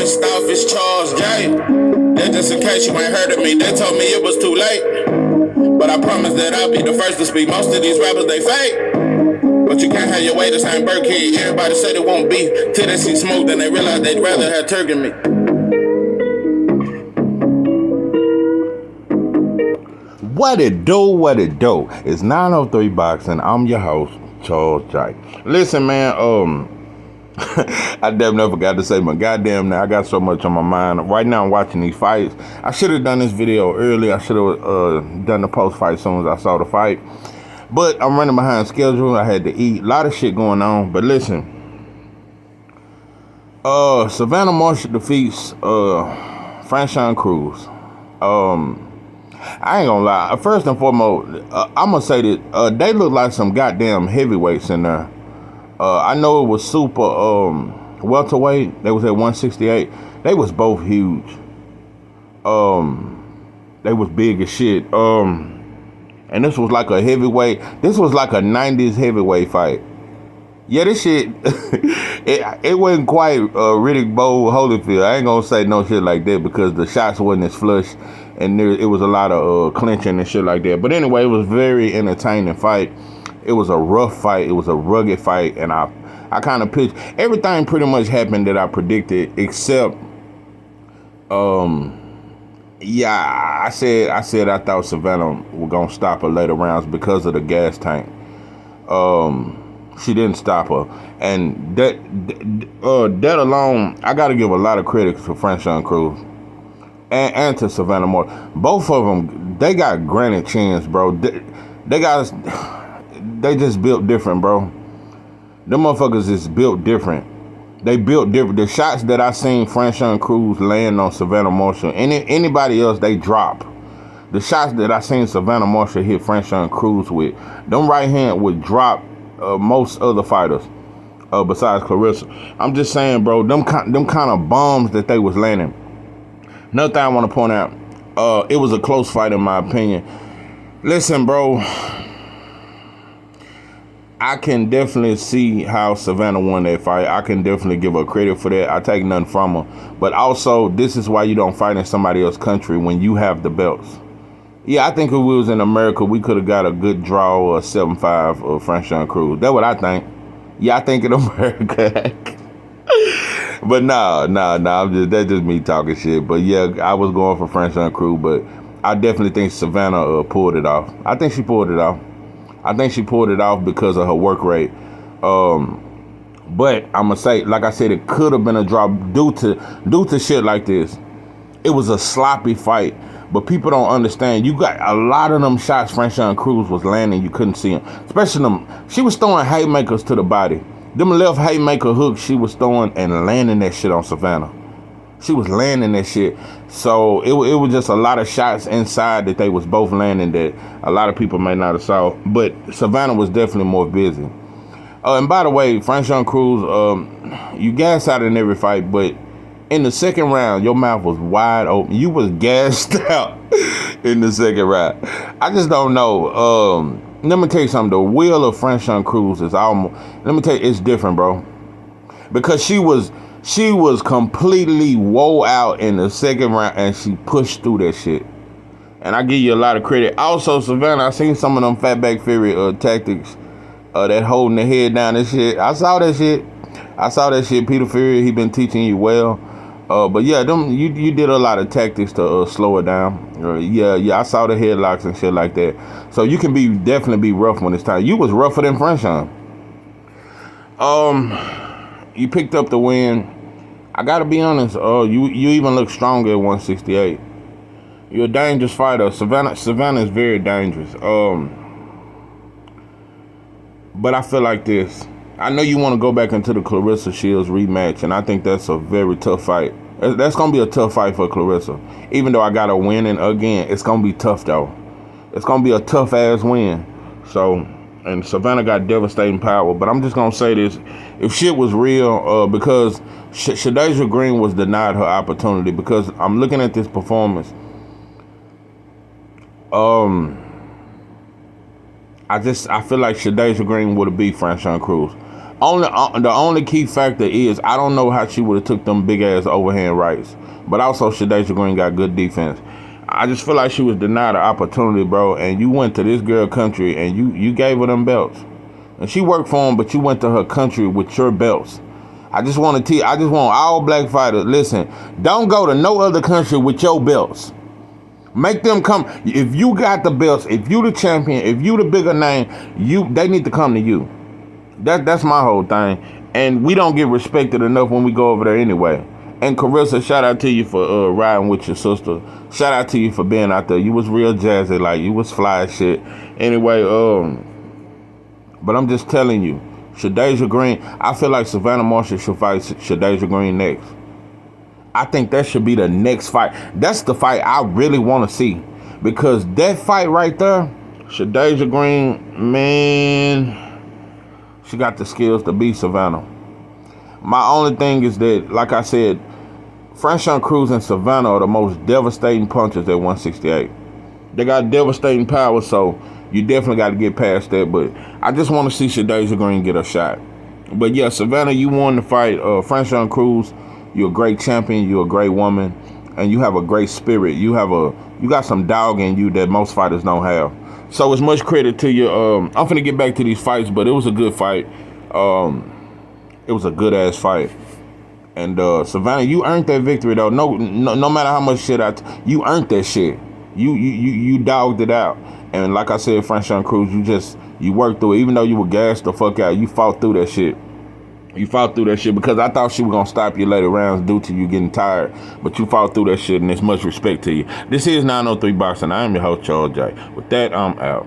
First off, it's Charles J. That just in case you ain't heard of me. They told me it was too late, but I promise that I'll be the first to speak. Most of these rappers, they fake, but you can't have your way. This ain't Burkhead. Everybody said it won't be till they see smoke, then they realize they'd rather have turkey meat. What it do? It's 903 Boxing. I'm your host, Charles J. Listen, man, I definitely forgot to say my goddamn now. I got so much on my mind. Right now I'm watching these fights. I should have done this video early. I should have done the post-fight as soon as I saw the fight. But I'm running behind schedule. I had to eat. A lot of shit going on. But listen. Savannah Marshall defeats Franchon-Crews. I ain't gonna lie. First and foremost, I'm gonna say that they look like some goddamn heavyweights in there. I know it was super welterweight. They was at 168. They was both huge. They was big as shit. And this was like a heavyweight. This was like a 90s heavyweight fight. Yeah, this shit, it wasn't quite Riddick Bowe Holyfield. I ain't gonna say no shit like that because the shots wasn't as flush and it was a lot of clinching and shit like that. But anyway, it was very entertaining fight. It was a rough fight. It was a rugged fight. And I kind of pitched, everything pretty much happened that I predicted except, yeah, I said I thought Savannah was gonna stop her later rounds because of the gas tank. She didn't stop her, and that alone, I got to give a lot of credit to Franchon-Crews and to Savannah Moore. Both of them, they got granite chins, bro. They just built different, bro. Them motherfuckers is built different. They built different. The shots that I seen Franchon-Crews land on Savannah Marshall, anybody else, they drop. The shots that I seen Savannah Marshall hit Franchon-Crews with, them right hand would drop most other fighters besides Clarissa. I'm just saying, bro, them kind of bombs that they was landing. Another thing I want to point out, it was a close fight in my opinion. Listen, bro, I can definitely see how Savannah won that fight. I can definitely give her credit for that. I take nothing from her. But also, this is why you don't fight in somebody else's country when you have the belts. Yeah, I think if we was in America, we could have got a good draw or 7-5 of Franchon-Crews. That's what I think. Yeah, I think in America. But nah, that's just me talking shit. But yeah, I was going for Franchon-Crews, but I definitely think Savannah pulled it off. I think she pulled it off. I think she pulled it off because of her work rate. But I'm gonna say, like I said, it could have been a draw due to shit like this. It was a sloppy fight. But people don't understand. You got a lot of them shots Franchon-Crews was landing. You couldn't see them. Especially them. She was throwing haymakers to the body. Them left haymaker hooks she was throwing and landing that shit on Savannah. She was landing that shit. So it was just a lot of shots inside that they was both landing that a lot of people may not have saw. But Savannah was definitely more busy. And by the way, Franchon-Crews, you gas out in every fight, but in the second round, your mouth was wide open. You was gassed out in the second round. I just don't know. Let me tell you something. The will of Franchon-Crews is almost, let me tell you, it's different, bro. Because she was completely woe out in the second round and she pushed through that shit. And I give you a lot of credit. Also, Savannah, I seen some of them Fatback Fury tactics, that holding the head down and shit. I saw that shit. Peter Fury, he been teaching you well. But yeah, you did a lot of tactics to slow it down. Yeah, I saw the headlocks and shit like that. So you can definitely be rough when it's time. You was rougher than Franchon. You picked up the win. I gotta be honest. You even look stronger at 168. You're a dangerous fighter. Savannah is very dangerous. But I feel like this. I know you want to go back into the Clarissa Shields rematch, and I think that's a very tough fight. That's going to be a tough fight for Clarissa. Even though I got her winning again, it's going to be tough, though. It's going to be a tough-ass win. So, and Savannah got devastating power. But I'm just going to say this. If shit was real, because Shadeja Green was denied her opportunity, because I'm looking at this performance. I feel like Shadeja Green would have beat Franchon-Crews. The only key factor is I don't know how she would have took them big ass overhand rights. But also Shadeja Green got good defense. I just feel like she was denied an opportunity, bro. And you went to this girl country and you gave her them belts. And she worked for them, but you went to her country with your belts. I just want all black fighters, listen, don't go to no other country with your belts. Make them come. If you got the belts, if you the champion, if you the bigger name, they need to come to you. That's my whole thing. And we don't get respected enough when we go over there anyway. And Carissa, shout out to you for riding with your sister. Shout out to you for being out there. You was real jazzy, like you was fly as shit. Anyway, but I'm just telling you, Shadeja Green, I feel like Savannah Marshall should fight Shadeja Green next. I think that should be the next fight. That's the fight I really want to see. Because that fight right there, Shadeja Green, man, she got the skills to beat Savannah. My only thing is that, like I said, Franchon-Crews and Savannah are the most devastating punchers at 168. They got devastating power, so you definitely got to get past that. But I just want to see Shadeja Green get a shot. But yeah, Savannah, you won the fight. Franchon-Crews, you're a great champion. You're a great woman, and you have a great spirit. You got some dog in you that most fighters don't have. So it's much credit to you. I'm finna get back to these fights, but it was a good fight. It was a good ass fight. And Savannah, you earned that victory though. No matter how much shit you earned that shit. You dogged it out. And like I said, Franchon-Crews, you worked through it. Even though you were gassed the fuck out, you fought through that shit. You fought through that shit because I thought she was gonna stop you later rounds due to you getting tired. But you fought through that shit, and there's much respect to you. This is 903 Boxing. I am your host, Charles J. With that, I'm out.